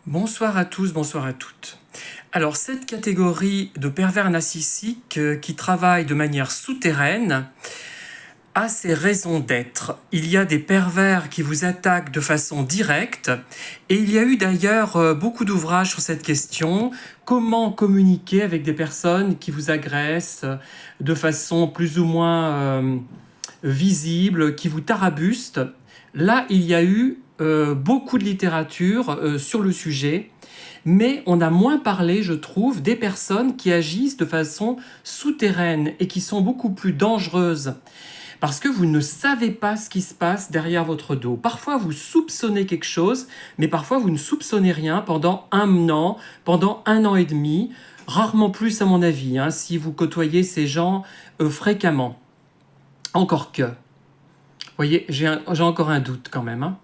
Bonsoir à tous, bonsoir à toutes. Alors, cette catégorie de pervers narcissiques qui travaillent de manière souterraine a ses raisons d'être. Il y a des pervers qui vous attaquent de façon directe et il y a eu d'ailleurs beaucoup d'ouvrages sur cette question. Comment communiquer avec des personnes qui vous agressent de façon plus ou moins visible, qui vous tarabustent. Là, il y a eu beaucoup de littérature sur le sujet, mais on a moins parlé, je trouve, des personnes qui agissent de façon souterraine et qui sont beaucoup plus dangereuses. Parce que vous ne savez pas ce qui se passe derrière votre dos. Parfois, vous soupçonnez quelque chose, mais parfois, vous ne soupçonnez rien pendant un an, pendant 1 an et demi, rarement plus à mon avis, hein, si vous côtoyez ces gens fréquemment. Encore que. Vous voyez, j'ai encore un doute quand même. Hein.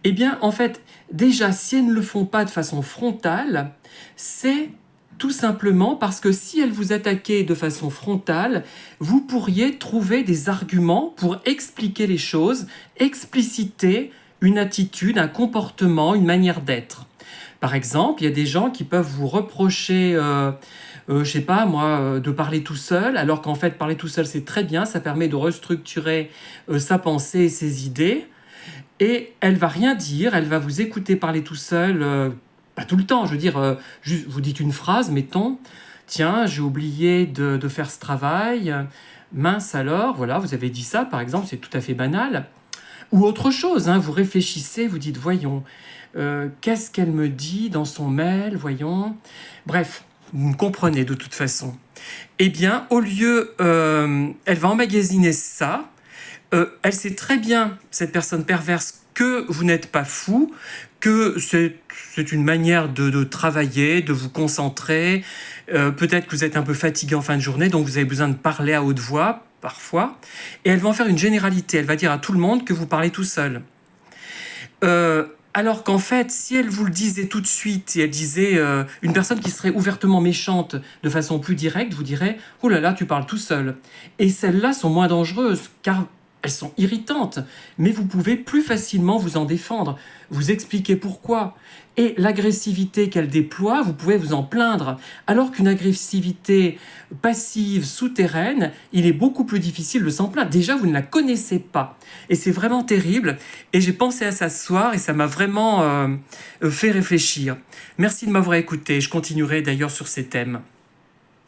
Eh bien, en fait, déjà, si elles ne le font pas de façon frontale, c'est tout simplement parce que si elles vous attaquaient de façon frontale, vous pourriez trouver des arguments pour expliquer les choses, expliciter une attitude, un comportement, une manière d'être. Par exemple, il y a des gens qui peuvent vous reprocher, je sais pas moi, de parler tout seul, alors qu'en fait, parler tout seul, c'est très bien, ça permet de restructurer sa pensée et ses idées. Et elle va rien dire, elle va vous écouter parler tout seul, pas tout le temps, je veux dire, juste, vous dites une phrase, mettons, tiens, j'ai oublié de faire ce travail, mince alors, voilà, vous avez dit ça, par exemple, c'est tout à fait banal. Ou autre chose, hein, vous réfléchissez, vous dites, voyons, qu'est-ce qu'elle me dit dans son mail, voyons. Bref, vous me comprenez de toute façon. Eh bien, au lieu, elle va emmagasiner ça, elle sait très bien, cette personne perverse, que vous n'êtes pas fou, que c'est une manière de travailler, de vous concentrer. Peut-être que vous êtes un peu fatigué en fin de journée, donc vous avez besoin de parler à haute voix, parfois. Et elle va en faire une généralité. Elle va dire à tout le monde que vous parlez tout seul. Alors qu'en fait, si elle vous le disait tout de suite, et elle disait une personne qui serait ouvertement méchante de façon plus directe, vous dirait « Oh là là, tu parles tout seul ». Et celles-là sont moins dangereuses, car elles sont irritantes, mais vous pouvez plus facilement vous en défendre, vous expliquer pourquoi. Et l'agressivité qu'elle déploie, vous pouvez vous en plaindre. Alors qu'une agressivité passive, souterraine, il est beaucoup plus difficile de s'en plaindre. Déjà, vous ne la connaissez pas. Et c'est vraiment terrible. Et j'ai pensé à ça ce soir et ça m'a vraiment fait réfléchir. Merci de m'avoir écouté. Je continuerai d'ailleurs sur ces thèmes.